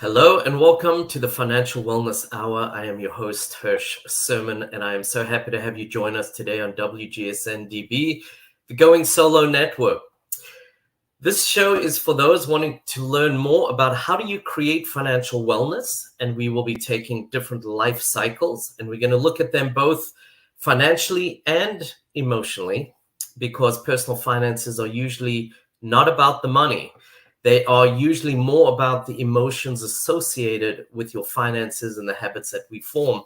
Hello and welcome to the Financial Wellness Hour. I am your host, Hirsch Serman, and I am so happy to have you join us today on WGSN-DB, the Going Solo Network. This show is for those wanting to learn more about how do you create financial wellness, and we will be taking different life cycles, and we're going to look at them both financially and emotionally, because personal finances are usually not about the money. They are usually more about the emotions associated with your finances and the habits that we form.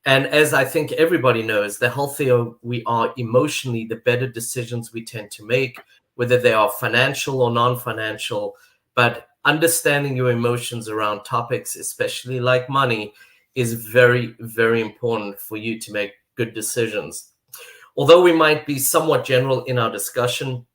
And as I think everybody knows, the healthier we are emotionally, the better decisions we tend to make, whether they are financial or non-financial. But understanding your emotions around topics, especially like money, is very, very important for you to make good decisions. Although we might be somewhat general in our discussion,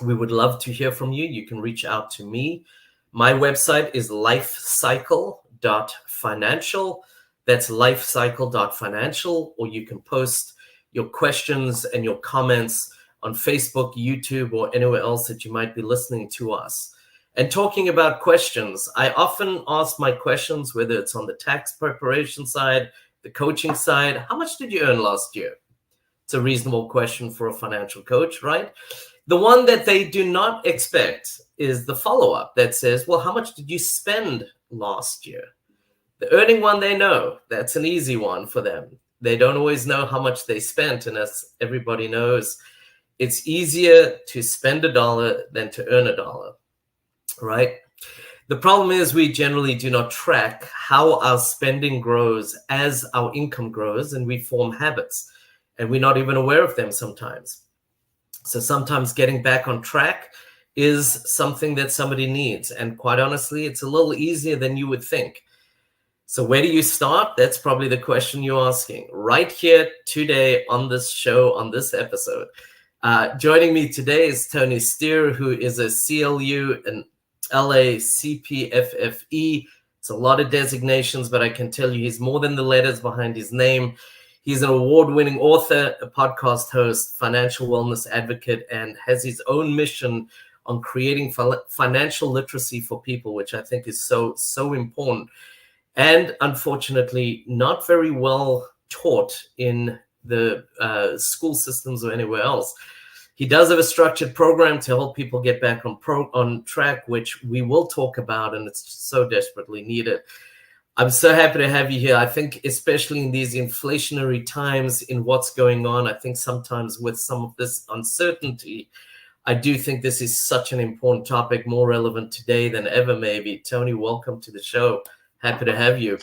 we would love to hear from you. You can reach out to me. My website is lifecycle.financial. That's lifecycle.financial, or you can post your questions and your comments on Facebook, YouTube, or anywhere else that you might be listening to us. And talking about questions, I often ask my questions, whether it's on the tax preparation side, the coaching side. How much did you earn last year? It's a reasonable question for a financial coach, right? The one that they do not expect is the follow-up that says, well, how much did you spend last year? The earning one, they know. That's an easy one for them. They don't always know how much they spent. And as everybody knows, it's easier to spend $1 than to earn $1, right? The problem is we generally do not track how our spending grows as our income grows, and we form habits, and we're not even aware of them sometimes. So sometimes getting back on track is something that somebody needs. And quite honestly, it's a little easier than you would think. So where do you start? That's probably the question you're asking. Right here today on this show, on this episode. Joining me today is Tony Steuer, who is a CLU and LA CPFFE. It's a lot of designations, but I can tell you he's more than the letters behind his name. He's an award-winning author, a podcast host, financial wellness advocate, and has his own mission on creating financial literacy for people, which I think is so important. And unfortunately, not very well taught in the school systems or anywhere else. He does have a structured program to help people get back on track, which we will talk about, and it's so desperately needed. I'm so happy to have you here. I think especially in these inflationary times, in what's going on, I think sometimes with some of this uncertainty, I do think this is such an important topic, more relevant today than ever, maybe. Tony, welcome to the show. Happy to have you.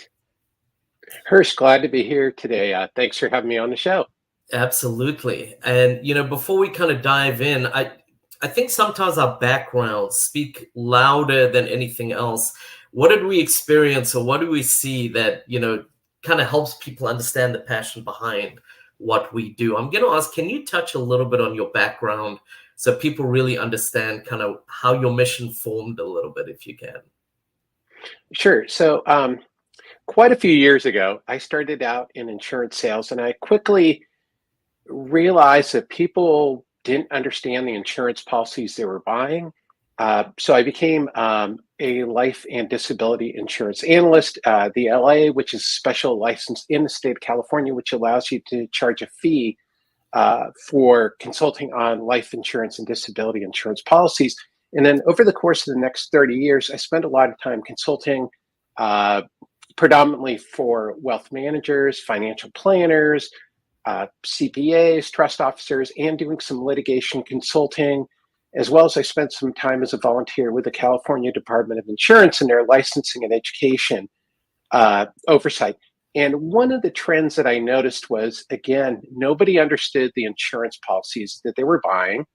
Hirsch, glad to be here today. Thanks for having me on the show. Absolutely. And, before we kind of dive in, I think sometimes our backgrounds speak louder than anything else. What did we experience, or what do we see that, kind of helps people understand the passion behind what we do? I'm going to ask, can you touch a little bit on your background so people really understand kind of how your mission formed a little bit, if you can? Sure. So quite a few years ago, I started out in insurance sales, and I quickly realized that people didn't understand the insurance policies they were buying. So I became a life and disability insurance analyst. The LA, which is a special license in the state of California, which allows you to charge a fee for consulting on life insurance and disability insurance policies. And then over the course of the next 30 years, I spent a lot of time consulting predominantly for wealth managers, financial planners, CPAs, trust officers, and doing some litigation consulting, as well as I spent some time as a volunteer with the California Department of Insurance in their licensing and education oversight. And one of the trends that I noticed was, again, nobody understood the insurance policies that they were buying.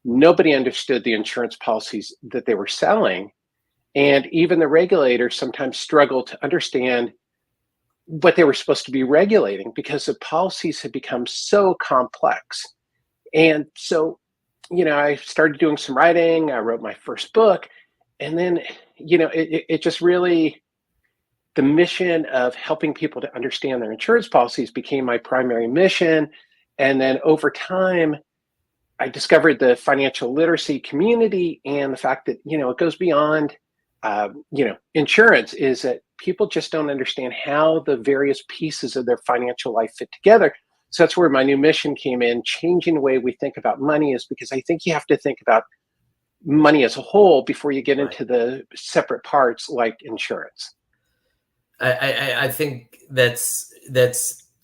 Nobody understood the insurance policies that they were selling. And even the regulators sometimes struggled to understand what they were supposed to be regulating because the policies had become so complex. And so, I started doing some writing. I wrote my first book. And then, it just really, the mission of helping people to understand their insurance policies became my primary mission. And then over time, I discovered the financial literacy community and the fact that, it goes beyond insurance is that people just don't understand how the various pieces of their financial life fit together. So that's where my new mission came in, changing the way we think about money, is because I think you have to think about money as a whole before you get into the separate parts like insurance. I think that's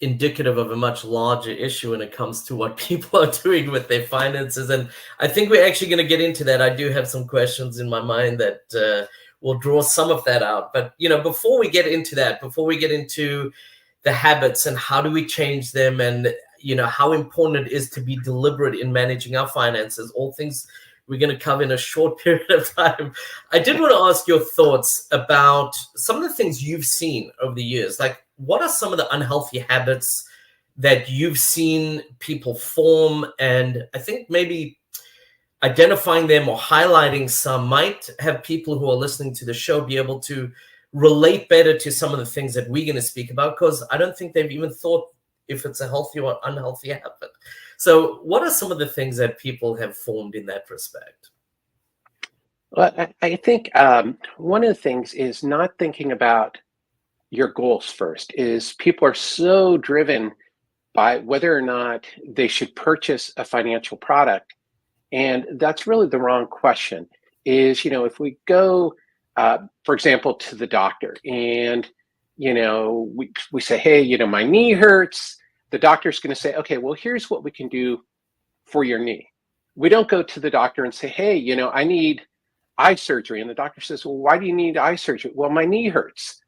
indicative of a much larger issue when it comes to what people are doing with their finances. And I think we're actually going to get into that. I do have some questions in my mind that will draw some of that out. But, before we get into that, before we get into the habits and how do we change them, and, how important it is to be deliberate in managing our finances, all things we're going to cover in a short period of time. I did want to ask your thoughts about some of the things you've seen over the years. Like, what are some of the unhealthy habits that you've seen people form? And I think maybe identifying them or highlighting some might have people who are listening to the show be able to relate better to some of the things that we're going to speak about, because I don't think they've even thought if it's a healthy or unhealthy habit. So what are some of the things that people have formed in that respect? Well, I think one of the things is not thinking about your goals first. Is people are so driven by whether or not they should purchase a financial product. And that's really the wrong question. Is, if we go, for example, to the doctor and, we say, hey, my knee hurts. The doctor's going to say, okay, well, here's what we can do for your knee. We don't go to the doctor and say, hey, I need eye surgery. And the doctor says, well, why do you need eye surgery? Well, my knee hurts.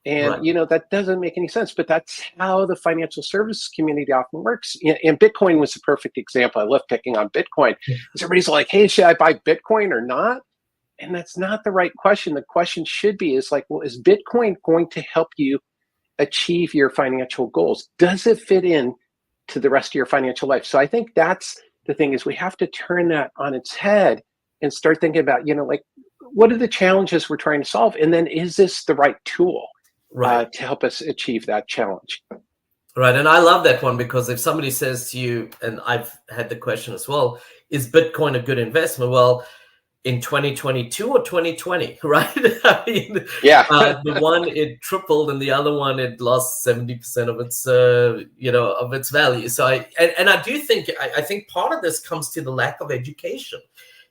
And, Right. That doesn't make any sense, but that's how the financial services community often works. And Bitcoin was a perfect example. I love picking on Bitcoin. Everybody's like, hey, should I buy Bitcoin or not? And that's not the right question. The question should be is like, well, is Bitcoin going to help you achieve your financial goals? Does it fit in to the rest of your financial life? So I think that's the thing, is we have to turn that on its head and start thinking about, what are the challenges we're trying to solve? And then is this the right tool to help us achieve that challenge? Right. And I love that one, because if somebody says to you, and I've had the question as well, is Bitcoin a good investment? Well, in 2022 or 2020, right? I mean, the one, it tripled, and the other one, it lost 70% of its, of its value. So I do think, I think part of this comes to the lack of education.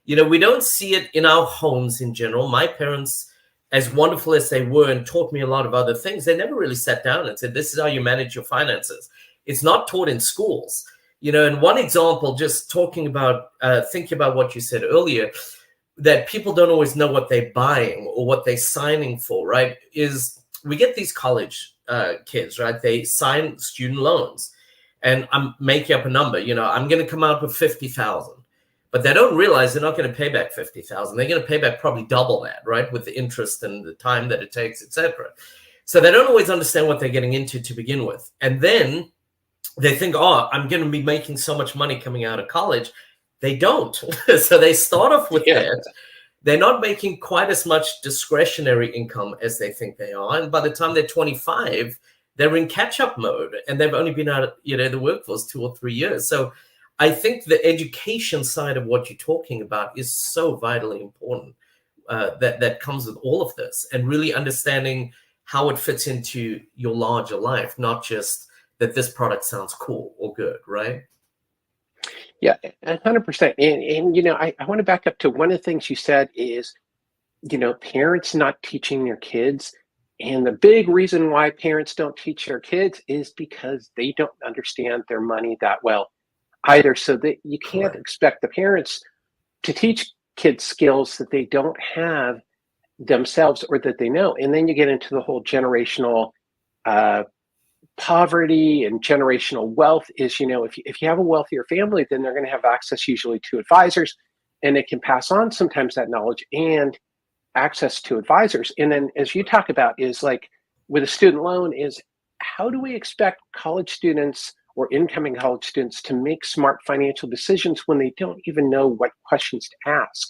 We don't see it in our homes in general. My parents, as wonderful as they were and taught me a lot of other things, they never really sat down and said, this is how you manage your finances. It's not taught in schools. And one example, just talking about, thinking about what you said earlier, that people don't always know what they're buying or what they're signing for, right? Is we get these college kids, right? They sign student loans, and I'm making up a number, I'm going to come out with 50,000, but they don't realize they're not going to pay back 50,000. They're going to pay back probably double that, right? With the interest and the time that it takes, etc. So they don't always understand what they're getting into to begin with. And then they think, oh, I'm going to be making so much money coming out of college. They don't. So they start off with that. They're not making quite as much discretionary income as they think they are. And by the time they're 25, they're in catch-up mode, and they've only been out, the workforce 2 or 3 years. So I think the education side of what you're talking about is so vitally important, that comes with all of this, and really understanding how it fits into your larger life, not just that this product sounds cool or good, right? Yeah, 100%. And I want to back up to one of the things you said is, parents not teaching their kids. And the big reason why parents don't teach their kids is because they don't understand their money that well either. So that you can't expect the parents to teach kids skills that they don't have themselves or that they know. And then you get into the whole generational poverty and generational wealth is, if you have a wealthier family, then they're going to have access usually to advisors, and it can pass on sometimes that knowledge and access to advisors. And then, as you talk about, is like with a student loan, is how do we expect college students or incoming college students to make smart financial decisions when they don't even know what questions to ask?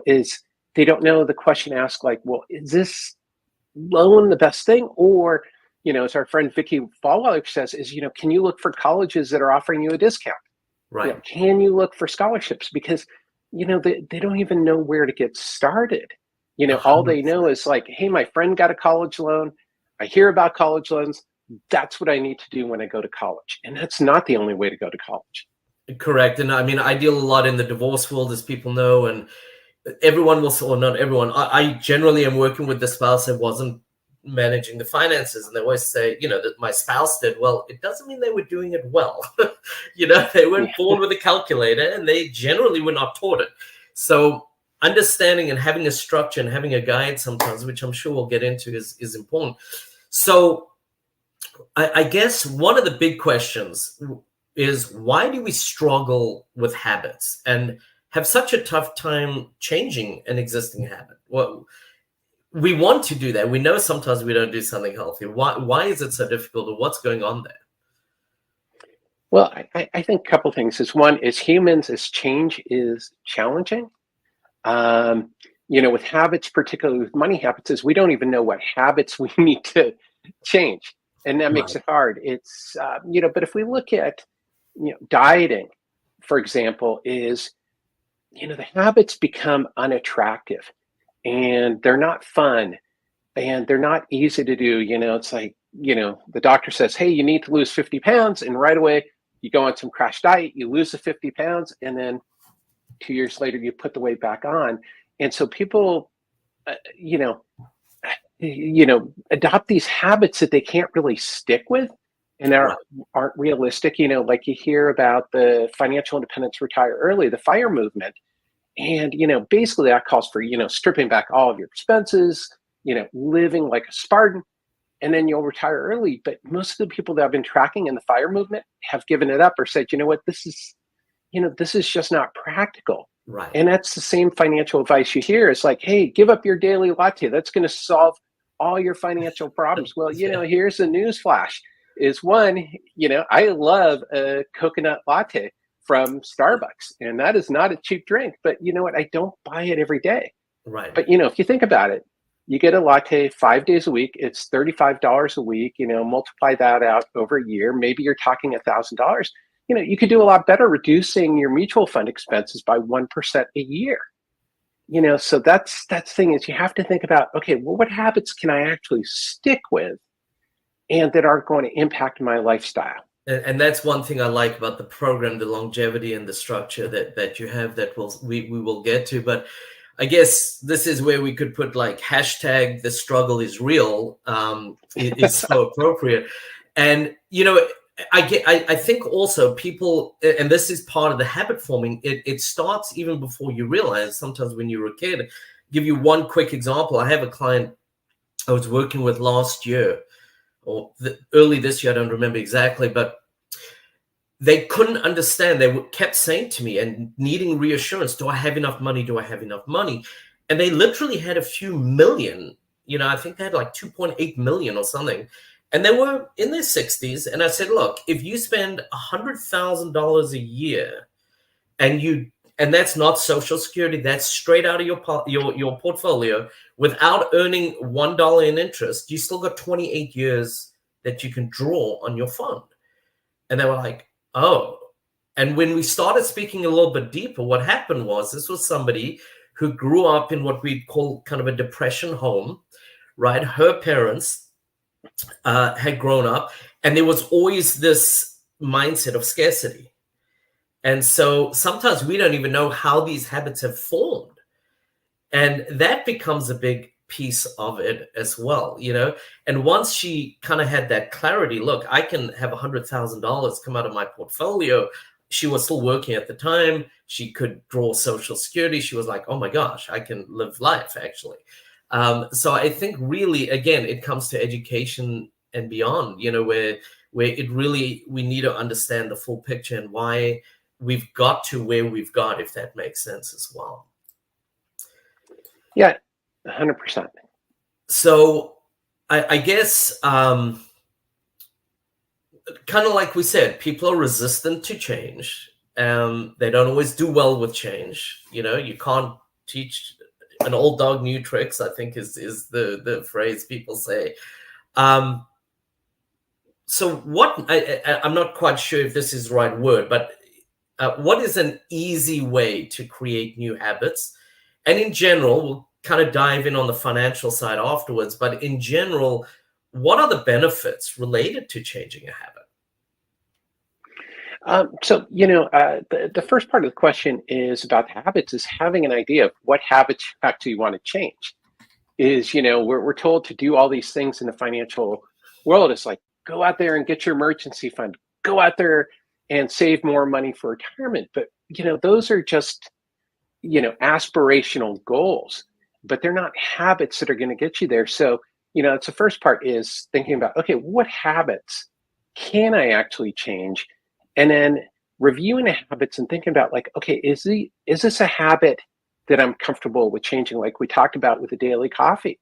Is they don't know the question asked, like, well, is this loan the best thing? Or, as our friend Vicky Fallweiler says, is, can you look for colleges that are offering you a discount? Right. Can you look for scholarships? Because, they don't even know where to get started. All they know is like, hey, my friend got a college loan. I hear about college loans. That's what I need to do when I go to college. And that's not the only way to go to college. Correct. And I mean, I deal a lot in the divorce world, as people know, and everyone will, or not everyone, I generally am working with the spouse that wasn't managing the finances, and they always say, that my spouse did. Well, it doesn't mean they were doing it well. They weren't born with a calculator, and they generally were not taught it. So understanding and having a structure and having a guide sometimes, which I'm sure we'll get into, is important. So I guess one of the big questions is, why do we struggle with habits and have such a tough time changing an existing habit? Well, we want to do that. We know sometimes we don't do something healthy. Why is it so difficult, or what's going on there? Well, I think a couple things is, one, as humans, as change is challenging. With habits, particularly with money habits, is we don't even know what habits we need to change. And that makes it hard. It's, but if we look at, dieting, for example, is, the habits become unattractive and they're not fun and they're not easy to do. It's like, the doctor says, hey, you need to lose 50 pounds. And right away you go on some crash diet, you lose the 50 pounds. And then 2 years later, you put the weight back on. And so people, adopt these habits that they can't really stick with and aren't realistic. Like you hear about the financial independence, retire early, the FIRE movement. And, basically that calls for, stripping back all of your expenses, living like a Spartan, and then you'll retire early. But most of the people that I've been tracking in the FIRE movement have given it up or said, this is just not practical. Right. And that's the same financial advice you hear. It's like, hey, give up your daily latte. That's going to solve all your financial problems. Well, here's a news flash. Is one, I love a coconut latte from Starbucks, and that is not a cheap drink, but you know what? I don't buy it every day. Right. But, if you think about it, you get a latte 5 days a week, it's $35 a week, multiply that out over a year. Maybe you're talking $1,000. You could do a lot better reducing your mutual fund expenses by 1% a year. So that's the thing, is you have to think about, okay, well, what habits can I actually stick with and that aren't going to impact my lifestyle? And that's one thing I like about the program, the longevity and the structure that you have, that we will get to. But I guess this is where we could put like hashtag the struggle is real. It is so appropriate. And, I think also people, and this is part of the habit forming, it starts even before you realize. Sometimes when you're a kid, give you one quick example. I have a client I was working with last year, or early this year, I don't remember exactly, but they couldn't understand. They kept saying to me and needing reassurance, do I have enough money? Do I have enough money? And they literally had a few million, I think they had like 2.8 million or something. And they were in their 60s. And I said, look, if you spend $100,000 a year and that's not Social Security, that's straight out of your portfolio without earning $1 in interest, you still got 28 years that you can draw on your fund. And they were like, oh. And when we started speaking a little bit deeper, what happened was, this was somebody who grew up in what we'd call kind of a depression home, right? Her parents had grown up, and there was always this mindset of scarcity. And so sometimes we don't even know how these habits have formed. And that becomes a big piece of it as well, And once she kind of had that clarity, look, I can have $100,000 come out of my portfolio. She was still working at the time. She could draw Social Security. She was like, oh my gosh, I can live life actually. So I think really, again, it comes to education and beyond, where it really, we need to understand the full picture and why we've got to where we've got, if that makes sense as well. Yeah, 100%. So I guess kind of like we said, people are resistant to change. They don't always do well with change. You can't teach an old dog new tricks, I think is the phrase people say. So what, I'm not quite sure if this is the right word, but what is an easy way to create new habits? And in general, we'll kind of dive in on the financial side afterwards. But in general, what are the benefits related to changing a habit? The first part of the question is about habits, is having an idea of what habits you actually want to change. We're told to do all these things in the financial world. It's like, go out there and get your emergency fund, go out there and save more money for retirement. But, those are just, aspirational goals, but they're not habits that are going to get you there. So, it's the first part, is thinking about, okay, what habits can I actually change? And then reviewing the habits and thinking about, like, okay, is this a habit that I'm comfortable with changing? Like we talked about with the daily coffee,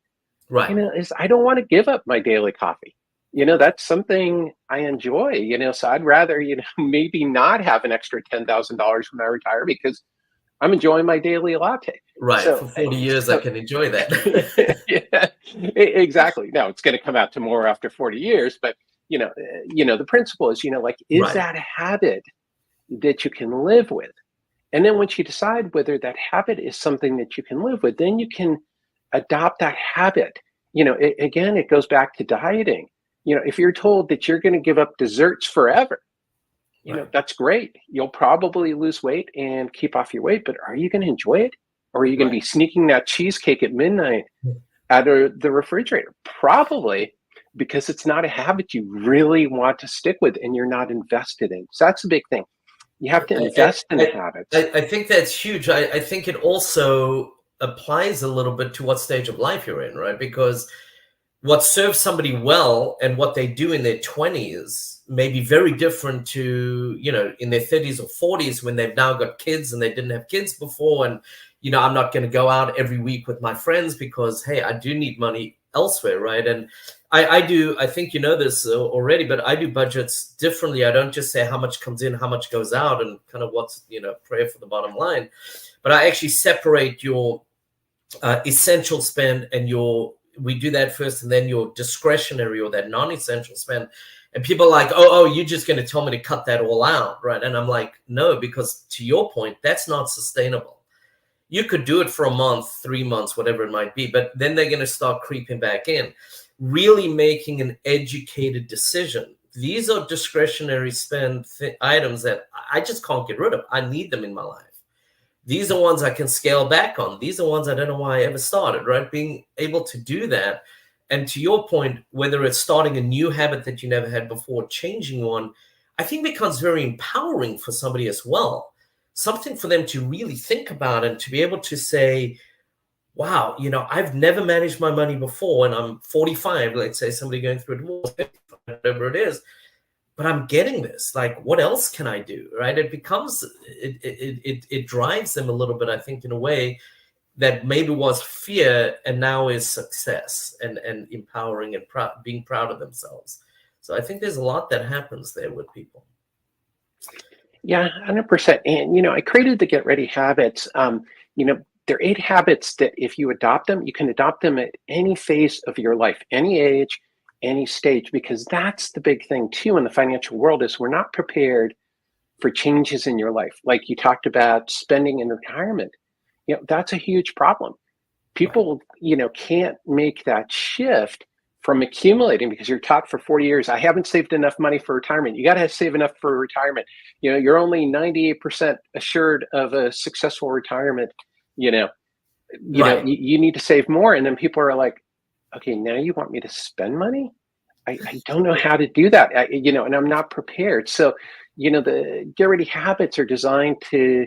Right? Is I don't want to give up my daily coffee. That's something I enjoy. So I'd rather, maybe not have an extra $10,000 when I retire, because I'm enjoying my daily latte. Right. So For 40 years, I can enjoy that. yeah, exactly. Now it's going to come out to more after 40 years, but the principle is, like, is Right. that a habit that you can live with? And then once you decide whether that habit is something that you can live with, then you can adopt that habit. Again, it goes back to dieting. If you're told that you're going to give up desserts forever, Right. that's great. You'll probably lose weight and keep off your weight, but are you going to enjoy it? Or are you going to be sneaking that cheesecake at midnight out of the refrigerator? Probably, because it's not a habit you really want to stick with and you're not invested in. So that's the big thing. You have to invest in habits. I think that's huge. I think it also applies a little bit to what stage of life you're in, right? Because what serves somebody well and what they do in their 20s may be very different to, in their 30s or 40s, when they've now got kids and they didn't have kids before. And, I'm not going to go out every week with my friends because, hey, I do need money elsewhere, right? And I think you know this already, but I do budgets differently. I don't just say how much comes in, how much goes out, and kind of what's, prayer for the bottom line. But I actually separate your essential spend and we do that first, and then your discretionary or that non-essential spend. And people are like, oh, you're just going to tell me to cut that all out, right? And I'm like, no, because to your point, that's not sustainable. You could do it for a month, 3 months, whatever it might be, but then they're going to start creeping back in. Really making an educated decision. These are discretionary spend items that I just can't get rid of. I need them in my life. These are ones I can scale back on. These are ones I don't know why I ever started, right? Being able to do that. And to your point, whether it's starting a new habit that you never had before, changing one, I think becomes very empowering for somebody as well. Something for them to really think about and to be able to say, wow, I've never managed my money before, and I'm 45, let's say somebody going through a divorce, whatever it is, but I'm getting this. Like, what else can I do, right? It becomes, it drives them a little bit, I think, in a way that maybe was fear and now is success and empowering and being proud of themselves. So I think there's a lot that happens there with people. Yeah, 100%. And, I created the Get Ready habits. There are 8 habits that if you adopt them, you can adopt them at any phase of your life, any age, any stage, because that's the big thing too in the financial world, is we're not prepared for changes in your life. Like you talked about spending in retirement, that's a huge problem. People, can't make that shift from accumulating, because you're taught for 40 years, I haven't saved enough money for retirement. You got to save enough for retirement. You're only 98% assured of a successful retirement. You need to save more. And then people are like, okay, now you want me to spend money? I don't know how to do that, and I'm not prepared. So, the Get Ready habits are designed to,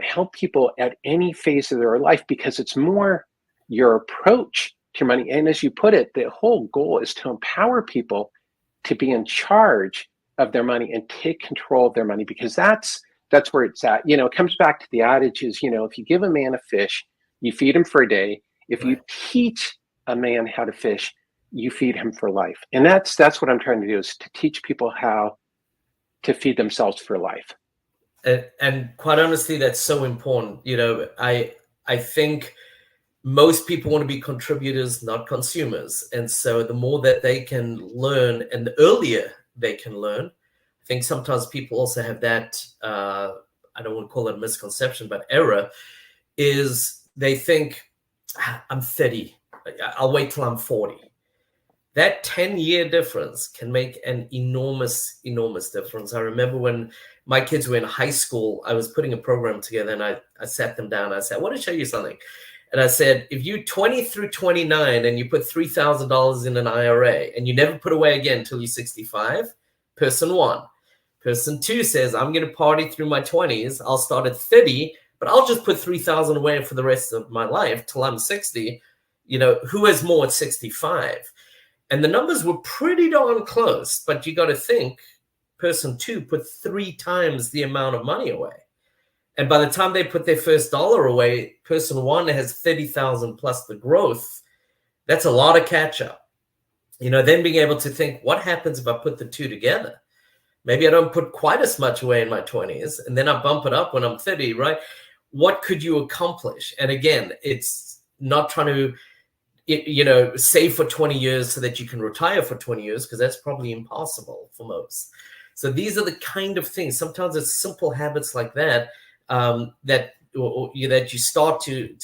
help people at any phase of their life, because it's more your approach to money. And as you put it, the whole goal is to empower people to be in charge of their money and take control of their money, because that's where it's at. It comes back to the adage is, if you give a man a fish, you feed him for a day. If you teach a man how to fish, you feed him for life. And that's what I'm trying to do, is to teach people how to feed themselves for life. And quite honestly, that's so important. I think most people want to be contributors, not consumers. And so the more that they can learn and the earlier they can learn, I think sometimes people also have that, I don't want to call it a misconception, but error, is they think, I'm 30. I'll wait till I'm 40. That 10-year difference can make an enormous, enormous difference. I remember when my kids were in high school, I was putting a program together, and I sat them down. I said, I want to show you something. And I said, if you 20 through 29 and you put $3,000 in an IRA and you never put away again until you're 65, person one. Person two says, I'm going to party through my 20s. I'll start at 30, but I'll just put $3,000 away for the rest of my life till I'm 60. Who has more at 65? And the numbers were pretty darn close, but you got to think person two put 3 times the amount of money away. And by the time they put their first dollar away, person one has 30,000 plus the growth. That's a lot of catch up. Then being able to think, what happens if I put the two together? Maybe I don't put quite as much away in my 20s, and then I bump it up when I'm 30, right? What could you accomplish? And again, it's not trying to save for 20 years so that you can retire for 20 years, because that's probably impossible for most. So these are the kind of things. Sometimes it's simple habits like that that you start to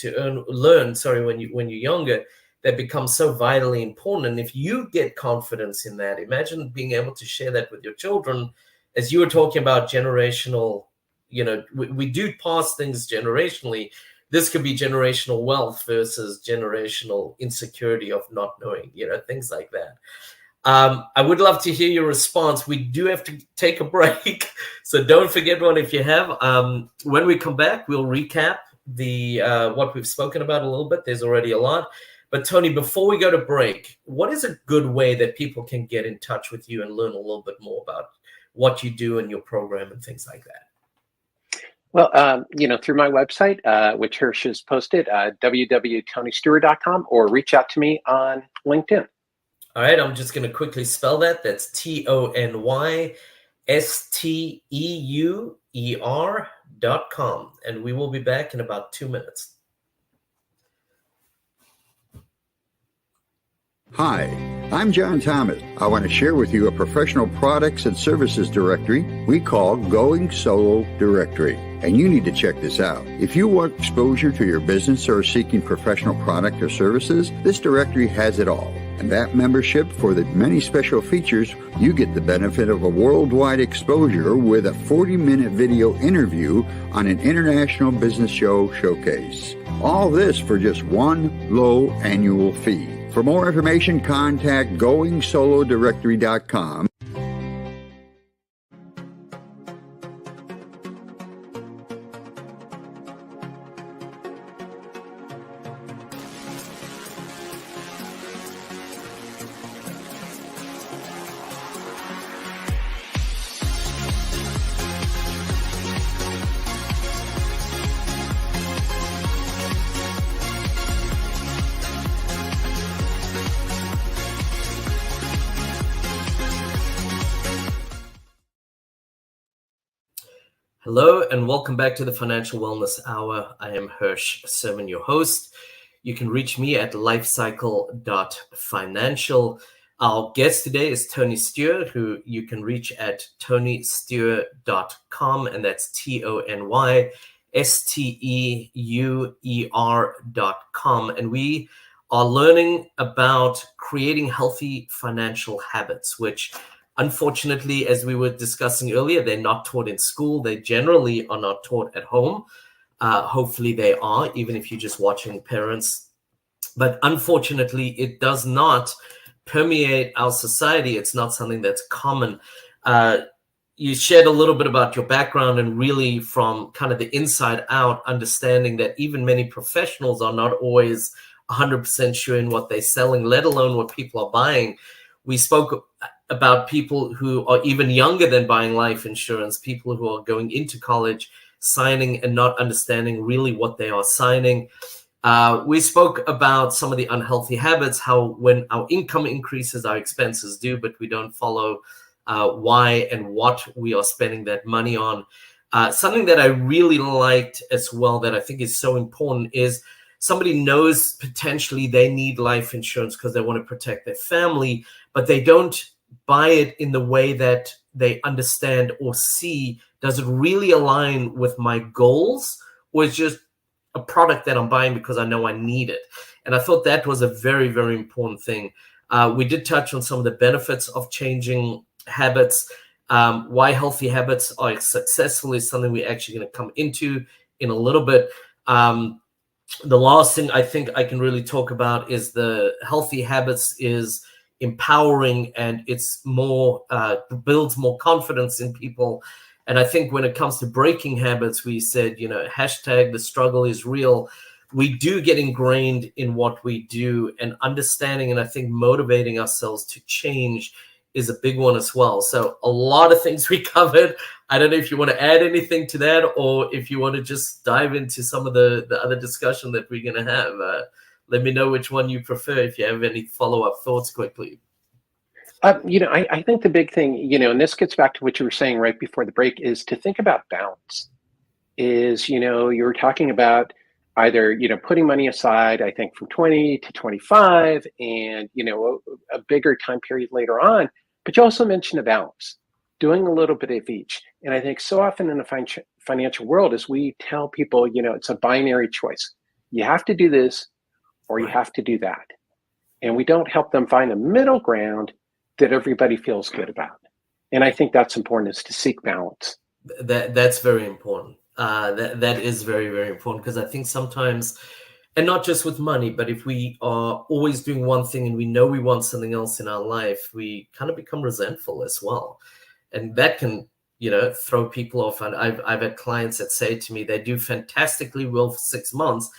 learn when you're younger, that become so vitally important. And if you get confidence in that, imagine being able to share that with your children. As you were talking about generational, we do pass things generationally. This could be generational wealth versus generational insecurity of not knowing, things like that. I would love to hear your response. We do have to take a break, so don't forget one if you have. When we come back, we'll recap what we've spoken about a little bit. There's already a lot. But Tony, before we go to break, what is a good way that people can get in touch with you and learn a little bit more about what you do in your program and things like that? Well, through my website, which Hirsch has posted, www.tonysteuer.com, or reach out to me on LinkedIn. All right, I'm just going to quickly spell that. That's TonySteuer.com. And we will be back in about 2 minutes. Hi, I'm John Thomas. I want to share with you a professional products and services directory we call Going Solo Directory. And you need to check this out. If you want exposure to your business or are seeking professional product or services, this directory has it all. And that membership, for the many special features, you get the benefit of a worldwide exposure with a 40-minute video interview on an international business showcase. All this for just one low annual fee. For more information, contact GoingSoloDirectory.com. Hello, and welcome back to the Financial Wellness Hour. I am Hirsch Serman, your host. You can reach me at lifecycle.financial. Our guest today is Tony Steuer, who you can reach at tonysteuer.com, and that's TonySteuer.com. And we are learning about creating healthy financial habits, which unfortunately, as we were discussing earlier, they're not taught in school. They generally are not taught at home. Hopefully they are, even if you're just watching parents. But unfortunately, it does not permeate our society. It's not something that's common. You shared a little bit about your background, and really from kind of the inside out, understanding that even many professionals are not always 100% sure in what they're selling, let alone what people are buying. We spoke about people who are even younger than buying life insurance, people who are going into college, signing and not understanding really what they are signing. We spoke about some of the unhealthy habits, how when our income increases, our expenses do, but we don't follow why and what we are spending that money on. Something that I really liked as well that I think is so important is somebody knows potentially they need life insurance because they want to protect their family, but they don't buy it in the way that they understand or see. Does it really align with my goals, or is just a product that I'm buying because I know I need it. And I thought that was a very, very important thing. We did touch on some of the benefits of changing habits. Why healthy habits are successful is something we're actually going to come into in a little bit. The last thing I think I can really talk about is the healthy habits is empowering, and it's more builds more confidence in people. And I think when it comes to breaking habits, we said, hashtag the struggle is real. We do get ingrained in what we do, and understanding and I think motivating ourselves to change is a big one as well. So a lot of things we covered. I don't know if you want to add anything to that, or if you want to just dive into some of the other discussion that we're going to have. Let me know which one you prefer if you have any follow-up thoughts quickly. I think the big thing, and this gets back to what you were saying right before the break, is to think about balance. You were talking about either, putting money aside, I think from 20 to 25 and, a bigger time period later on. But you also mentioned a balance, doing a little bit of each. And I think so often in the financial world is we tell people, it's a binary choice. You have to do this or you have to do that. And we don't help them find a middle ground that everybody feels good about. And I think that's important, is to seek balance. That's very important. That is very, very important, because I think sometimes, and not just with money, but if we are always doing one thing and we know we want something else in our life, we kind of become resentful as well. And that can, throw people off. And I've had clients that say to me, they do fantastically well for 6 months,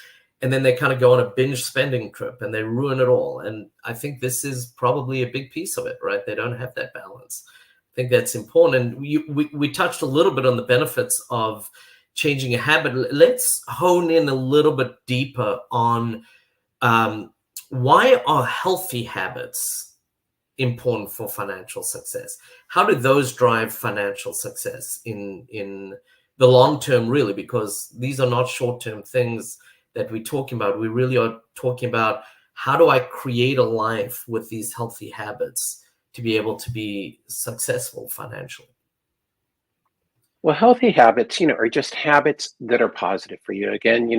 and then they kind of go on a binge spending trip and they ruin it all. And I think this is probably a big piece of it, right? They don't have that balance. I think that's important. And we touched a little bit on the benefits of changing a habit. Let's hone in a little bit deeper on why are healthy habits important for financial success? How do those drive financial success in the long term, really? Because these are not short-term things that we're talking about. We really are talking about, how do I create a life with these healthy habits to be able to be successful financially? Well, healthy habits, are just habits that are positive for you. Again,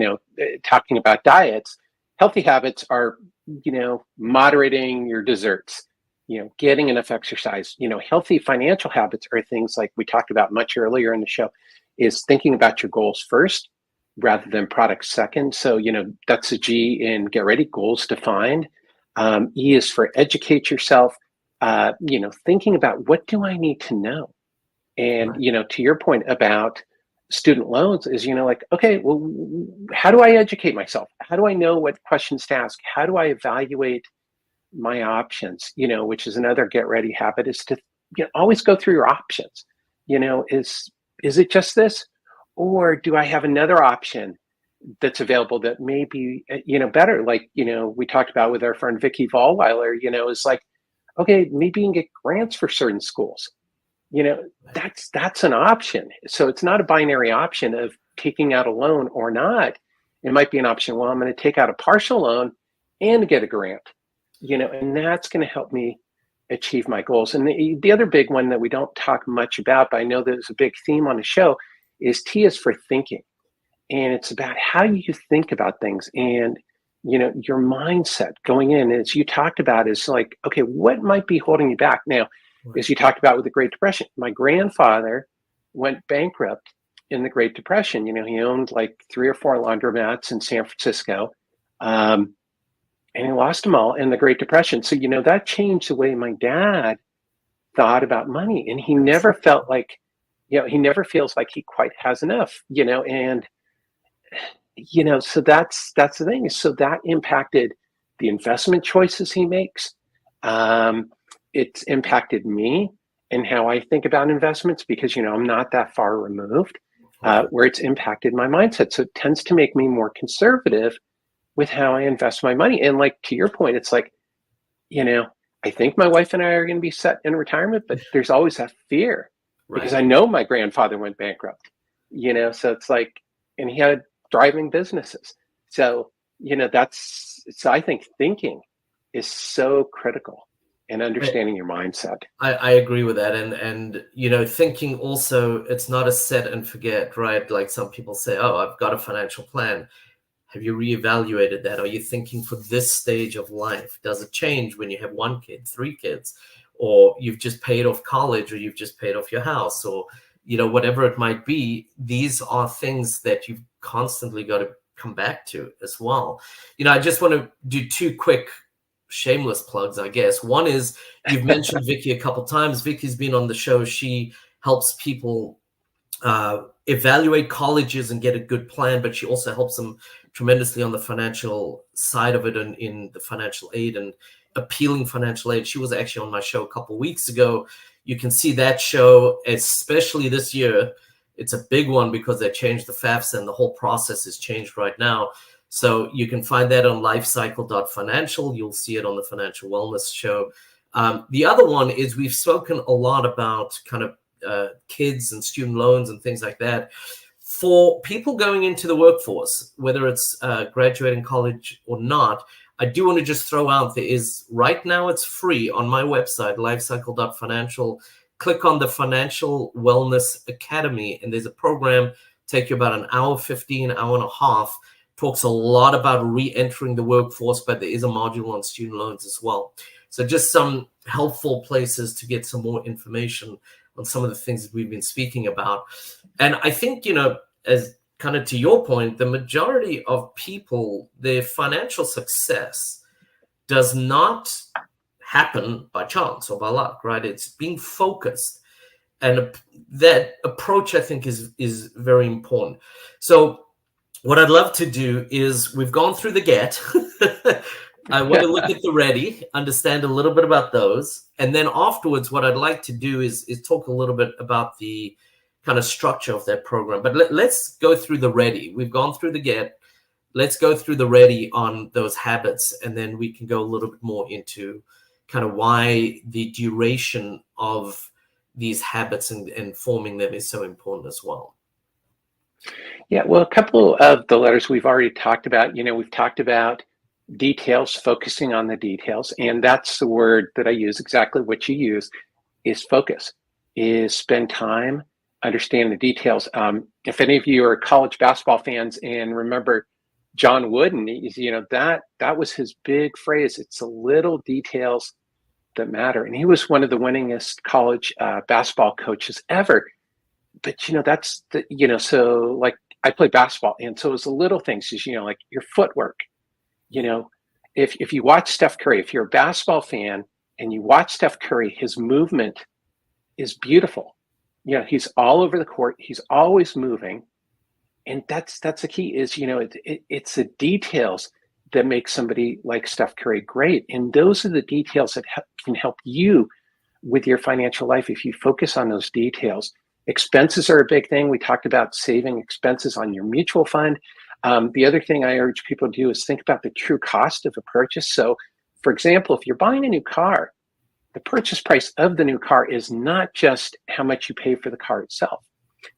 talking about diets, healthy habits are, moderating your desserts, getting enough exercise. Healthy financial habits are things like we talked about much earlier in the show, is thinking about your goals first rather than products second. So, that's a G in get ready, goals defined. E is for educate yourself, thinking about, what do I need to know? And, to your point about student loans is, okay, well, how do I educate myself? How do I know what questions to ask? How do I evaluate my options? Which is another get ready habit, is to always go through your options. Is it just this? Or do I have another option that's available that may be, better? Like, we talked about with our friend Vicky Vollweiler, is like, okay, maybe you can get grants for certain schools. That's an option. So it's not a binary option of taking out a loan or not. It might be an option, well, I'm going to take out a partial loan and get a grant, and that's going to help me achieve my goals. And the other big one that we don't talk much about, but I know there's a big theme on the show, is T is for thinking. And it's about how you think about things, and, your mindset going in, as you talked about, is like, okay, what might be holding you back? Now, as you talked about with the Great Depression, my grandfather went bankrupt in the Great Depression. He owned like 3 or 4 laundromats in San Francisco, and he lost them all in the Great Depression. So, that changed the way my dad thought about money. And he never felt like, he never feels like he quite has enough, and, so that's the thing. So that impacted the investment choices he makes. It's impacted me and how I think about investments, because, I'm not that far removed, where it's impacted my mindset. So it tends to make me more conservative with how I invest my money. And like, to your point, it's like, I think my wife and I are going to be set in retirement, but there's always that fear, because I know my grandfather went bankrupt, so it's like, and he had thriving businesses. So, so I think thinking is so critical. And understanding your mindset. I agree with that. And thinking also, it's not a set and forget, right? Like some people say, oh, I've got a financial plan. Have you reevaluated that? Are you thinking for this stage of life? Does it change when you have 1 kid, 3 kids, or you've just paid off college, or you've just paid off your house, or whatever it might be? These are things that you've constantly got to come back to as well. I just want to do 2 quick shameless plugs, I guess. One is, you've mentioned Vicky a couple times. Vicky's been on the show. She helps people evaluate colleges and get a good plan, but she also helps them tremendously on the financial side of it, and in the financial aid and appealing financial aid. She was actually on my show a couple of weeks ago. You can see that show, especially this year. It's a big one because they changed the FAFSA and the whole process has changed right now. So you can find that on lifecycle.financial. You'll see it on the Financial Wellness Show. The other one is, we've spoken a lot about kind of kids and student loans and things like that. For people going into the workforce, whether it's graduating college or not, I do want to just throw out, there is, right now it's free on my website, lifecycle.financial. Click on the Financial Wellness Academy, and there's a program, take you about an hour, 15, hour and a half. Talks a lot about re-entering the workforce, but there is a module on student loans as well. So just some helpful places to get some more information on some of the things that we've been speaking about. And I think, as kind of to your point, the majority of people, their financial success does not happen by chance or by luck, right? It's being focused. And that approach, I think, is very important. So what I'd love to do is, we've gone through the get. I want to look at the ready, understand a little bit about those. And then afterwards, what I'd like to do is talk a little bit about the kind of structure of that program. But let's go through the ready. We've gone through the get. Let's go through the ready on those habits. And then we can go a little bit more into kind of why the duration of these habits and forming them is so important as well. Yeah, well, a couple of the letters we've already talked about. We've talked about details, focusing on the details. And that's the word that I use, exactly what you use, is focus, is spend time, understand the details. If any of you are college basketball fans and remember John Wooden, that was his big phrase. It's the little details that matter. And he was one of the winningest college basketball coaches ever. But, that's the, so like I play basketball. And so it's the little things, is, like your footwork. If you watch Steph Curry, if you're a basketball fan and you watch Steph Curry, his movement is beautiful. He's all over the court. He's always moving. And that's the key, is, it's the details that make somebody like Steph Curry great. And those are the details that can help you with your financial life if you focus on those details. Expenses are a big thing. We talked about saving expenses on your mutual fund. The other thing I urge people to do is think about the true cost of a purchase. So, for example, if you're buying a new car, the purchase price of the new car is not just how much you pay for the car itself.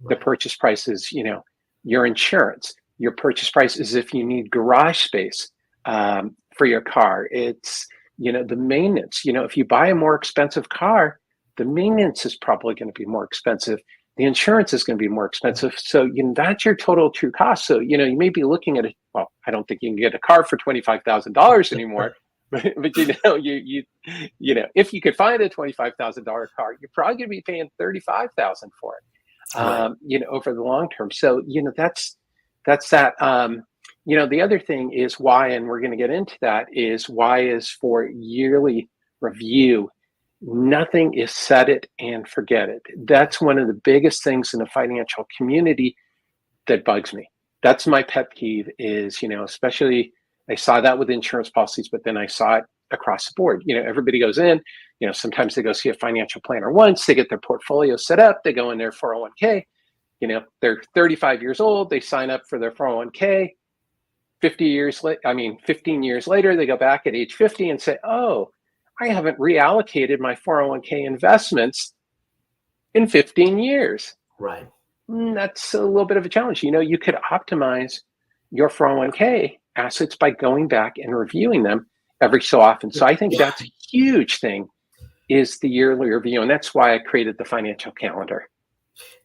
Right. The purchase price is, your insurance. Your purchase price is if you need garage space for your car. It's, the maintenance. If you buy a more expensive car, the maintenance is probably going to be more expensive. The insurance is going to be more expensive. So, that's your total true cost. So, you may be looking at it. Well, I don't think you can get a car for $25,000 anymore. but if you could find a $25,000 car, you're probably going to be paying $35,000 for it. Over the long term. So, that's that. The other thing is why, and we're going to get into that, is why is for yearly review. Nothing is set it and forget it. That's one of the biggest things in the financial community that bugs me. That's my pet peeve, is, especially I saw that with insurance policies, but then I saw it across the board. Everybody goes in, sometimes they go see a financial planner once, they get their portfolio set up, they go in their 401k, they're 35 years old, they sign up for their 401k. 15 years later, they go back at age 50 and say, oh, I haven't reallocated my 401k investments in 15 years. Right. That's a little bit of a challenge. You could optimize your 401k assets by going back and reviewing them every so often. So I think that's a huge thing, is the yearly review. And that's why I created the financial calendar.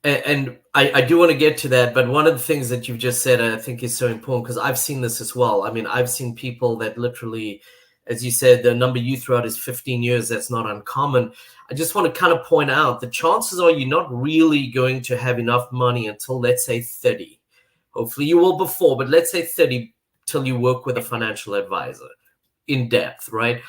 And I do want to get to that, but one of the things that you've just said, I think is so important, because I've seen this as well. I mean, I've seen people that literally, as you said, the number you threw out is 15 years. That's not uncommon. I just want to kind of point out the chances are you're not really going to have enough money until, let's say, 30. Hopefully you will before, but let's say 30 till you work with a financial advisor in depth, right?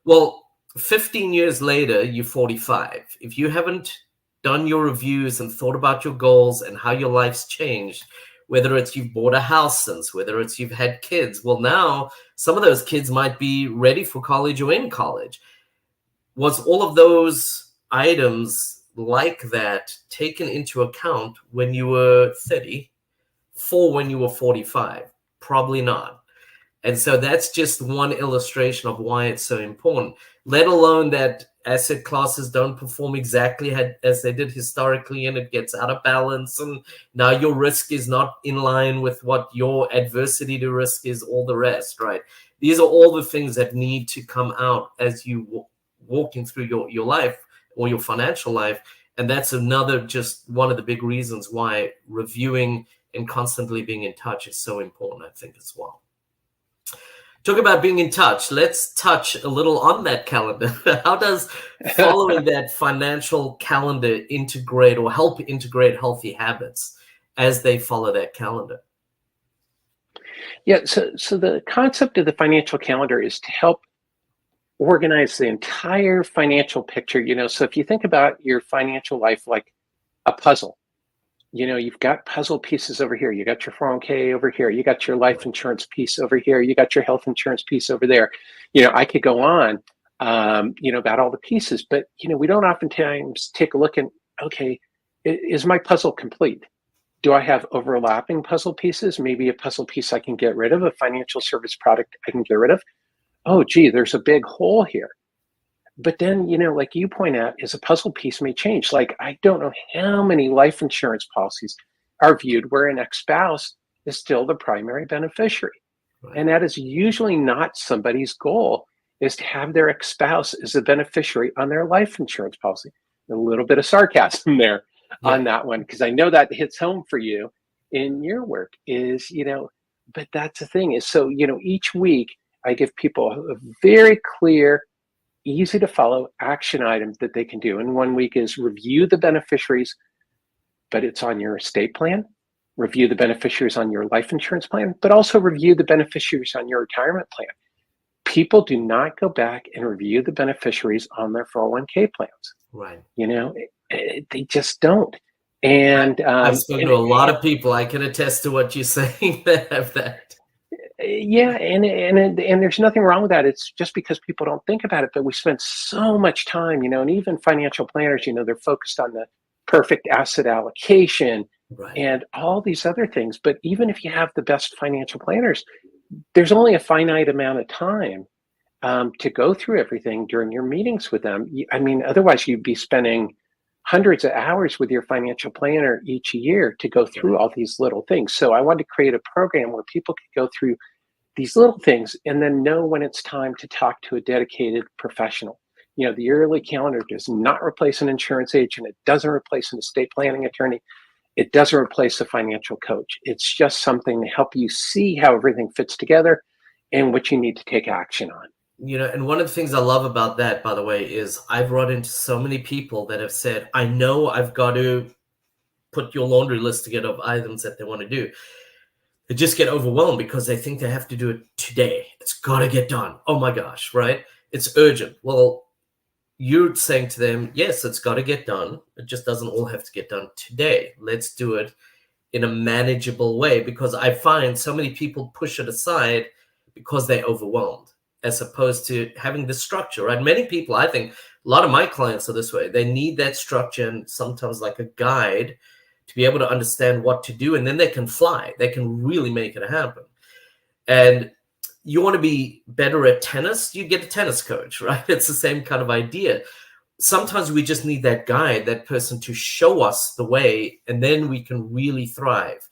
Well, 15 years later, you're 45. If you haven't done your reviews and thought about your goals and how your life's changed, whether it's you've bought a house since, whether it's you've had kids, well, now some of those kids might be ready for college or in college. Was all of those items like that taken into account when you were 30 for when you were 45? Probably not. And so that's just one illustration of why it's so important, let alone that asset classes don't perform exactly as they did historically, and it gets out of balance. And now your risk is not in line with what your adversity to risk is, all the rest, right? These are all the things that need to come out as you walking through your life or your financial life. And that's another, just one of the big reasons why reviewing and constantly being in touch is so important, I think, as well. Talk about being in touch. Let's touch a little on that calendar. How does following that financial calendar integrate or help integrate healthy habits as they follow that calendar? Yeah, so the concept of the financial calendar is to help organize the entire financial picture. So if you think about your financial life like a puzzle, you've got puzzle pieces over here. You got your 401k over here. You got your life insurance piece over here. You got your health insurance piece over there. I could go on, about all the pieces, but, we don't oftentimes take a look and, okay, is my puzzle complete? Do I have overlapping puzzle pieces? Maybe a puzzle piece I can get rid of, a financial service product I can get rid of. Oh, gee, there's a big hole here. But then, like you point out, is a puzzle piece may change. Like, I don't know how many life insurance policies are viewed where an ex-spouse is still the primary beneficiary. Right. And that is usually not somebody's goal, is to have their ex-spouse as a beneficiary on their life insurance policy. A little bit of sarcasm there on that one, because I know that hits home for you in your work is, but that's the thing is, so, each week I give people a very clear, easy to follow action items that they can do. And 1 week is review the beneficiaries, but it's on your estate plan, review the beneficiaries on your life insurance plan, but also review the beneficiaries on your retirement plan. People do not go back and review the beneficiaries on their 401k plans. Right. They just don't. And I've spoken to a lot of people. I can attest to what you're saying that have that. Yeah, and there's nothing wrong with that. It's just because people don't think about it, but we spend so much time, and even financial planners, they're focused on the perfect asset allocation and all these other things. But even if you have the best financial planners, there's only a finite amount of time to go through everything during your meetings with them. Otherwise you'd be spending hundreds of hours with your financial planner each year to go through all these little things. So I wanted to create a program where people could go through these little things and then know when it's time to talk to a dedicated professional. The yearly calendar does not replace an insurance agent. It doesn't replace an estate planning attorney. It doesn't replace a financial coach. It's just something to help you see how everything fits together and what you need to take action on. And one of the things I love about that, by the way, is I've run into so many people that have said, I know I've got to put your laundry list together of items that they want to do. They just get overwhelmed because they think they have to do it today. It's got to get done. Oh my gosh, right? It's urgent. Well, you're saying to them, yes, it's got to get done. It just doesn't all have to get done today. Let's do it in a manageable way, because I find so many people push it aside because they're overwhelmed, as opposed to having the structure, right? Many people, I think, a lot of my clients are this way. They need that structure and sometimes like a guide to be able to understand what to do, and then they can fly. They can really make it happen. And you want to be better at tennis, you get a tennis coach, right? It's the same kind of idea. Sometimes we just need that guide, that person to show us the way, and then we can really thrive.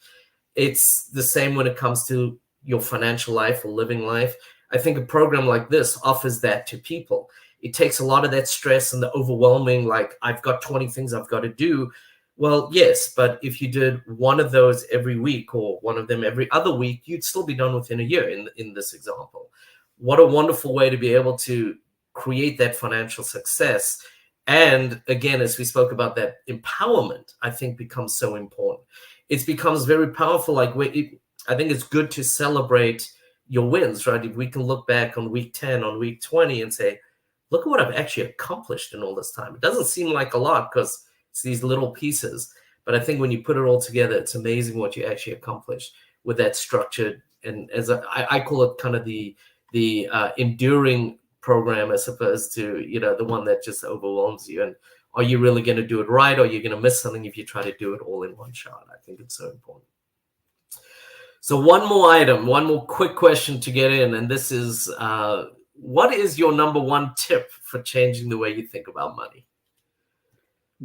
It's the same when it comes to your financial life or living life. I think a program like this offers that to people. It takes a lot of that stress and the overwhelming, like, I've got 20 things I've got to do. Well, yes, but if you did one of those every week or one of them every other week, you'd still be done within a year in this example. What a wonderful way to be able to create that financial success. And again, as we spoke about, that empowerment, I think, becomes so important. It becomes very powerful. Like, I think it's good to celebrate your wins, right? If we can look back on week 10, on week 20 and say, look at what I've actually accomplished in all this time. It doesn't seem like a lot because it's these little pieces. But I think when you put it all together, it's amazing what you actually accomplish with that structured, and as I call it, kind of the enduring program, as opposed to, the one that just overwhelms you. And are you really going to do it right? Or are you going to miss something if you try to do it all in one shot? I think it's so important. So one more quick question to get in. And this is, what is your number one tip for changing the way you think about money?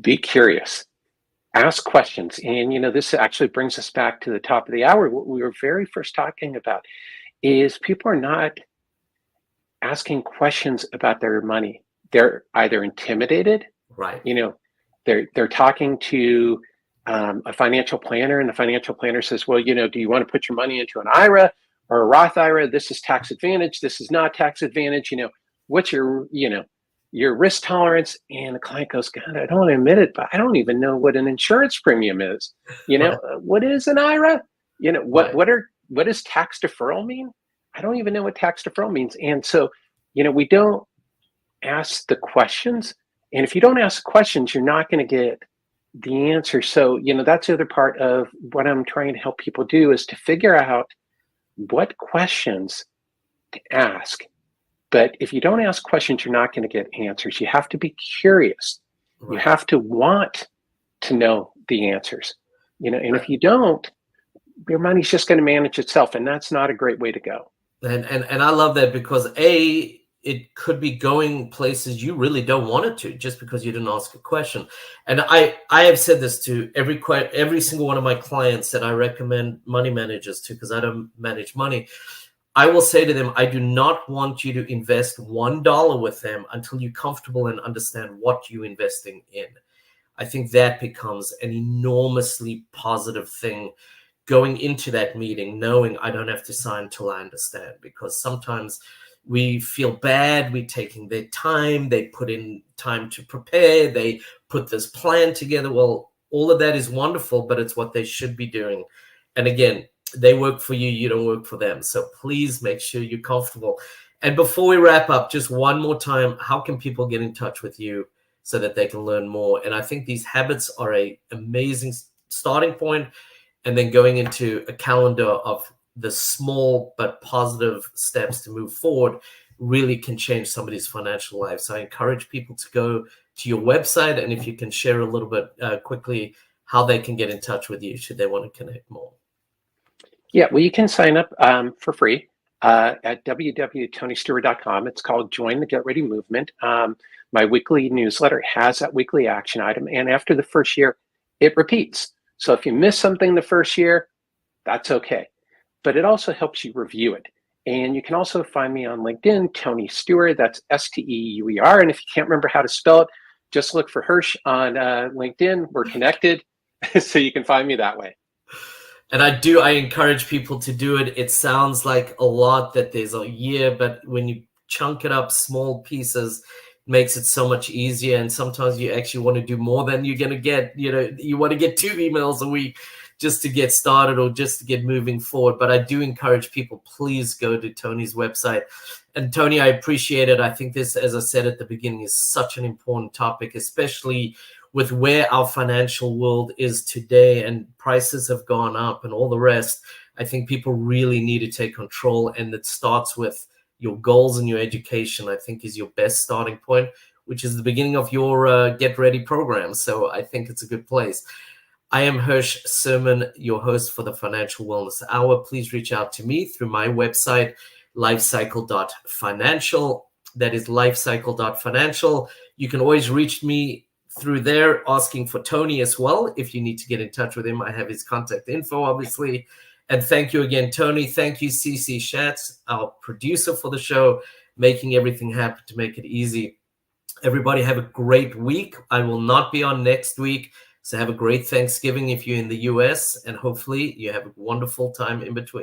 Be curious. Ask questions. And, this actually brings us back to the top of the hour. What we were very first talking about is people are not asking questions about their money. They're either intimidated, right? They're talking to a financial planner, and the financial planner says, well, do you want to put your money into an IRA or a Roth IRA? This is tax advantage. This is not tax advantage. What's your risk tolerance? And the client goes, God, I don't want to admit it, but I don't even know what an insurance premium is. Right. What is an IRA? What Right. what does tax deferral mean? I don't even know what tax deferral means. And so, we don't ask the questions. And if you don't ask questions, you're not going to get the answer. So, that's the other part of what I'm trying to help people do, is to figure out what questions to ask. But if you don't ask questions, you're not going to get answers. You have to be curious. Right. You have to want to know the answers. And if you don't, your money's just going to manage itself. And that's not a great way to go. And I love that, because it could be going places you really don't want it to, just because you didn't ask a question. And I have said this to every single one of my clients that I recommend money managers to, because I don't manage money. I will say to them, I do not want you to invest $1 with them until you're comfortable and understand what you're investing in. I think that becomes an enormously positive thing going into that meeting, knowing I don't have to sign till I understand, because sometimes we feel bad. We're taking their time. They put in time to prepare. They put this plan together. Well, all of that is wonderful, but it's what they should be doing. And again, they work for you. You don't work for them. So please make sure you're comfortable. And before we wrap up, just one more time, how can people get in touch with you so that they can learn more? And I think these habits are an amazing starting point. And then going into a calendar of the small but positive steps to move forward really can change somebody's financial life. So I encourage people to go to your website, and if you can share a little bit quickly how they can get in touch with you should they want to connect more. Yeah, well, you can sign up for free at www.tonysteuer.com. It's called Join the Get Ready Movement. My weekly newsletter has that weekly action item, and after the first year, it repeats. So if you miss something the first year, that's okay. But it also helps you review it. And you can also find me on LinkedIn, Tony Steuer, that's Steuer. And if you can't remember how to spell it, just look for Hirsch on LinkedIn. We're connected, so you can find me that way. And I encourage people to do it. It sounds like a lot that there's a year, but when you chunk it up small pieces, it makes it so much easier. And sometimes you actually want to do more than you're going to get. You want to get 2 emails a week just to get started or just to get moving forward. But I do encourage people, please go to Tony's website. And Tony, I appreciate it. I think this, as I said at the beginning, is such an important topic, especially with where our financial world is today, and prices have gone up and all the rest. I think people really need to take control, and it starts with your goals and your education, I think, is your best starting point, which is the beginning of your Get Ready program. So I think it's a good place. I am Hirsch Serman, your host for the Financial Wellness Hour. Please reach out to me through my website, lifecycle.financial. That is lifecycle.financial. You can always reach me through there asking for Tony as well. If you need to get in touch with him, I have his contact info, obviously. And thank you again, Tony. Thank you, CC Schatz, our producer for the show, making everything happen to make it easy. Everybody have a great week. I will not be on next week, So have a great Thanksgiving if you're in the US, and hopefully you have a wonderful time in between.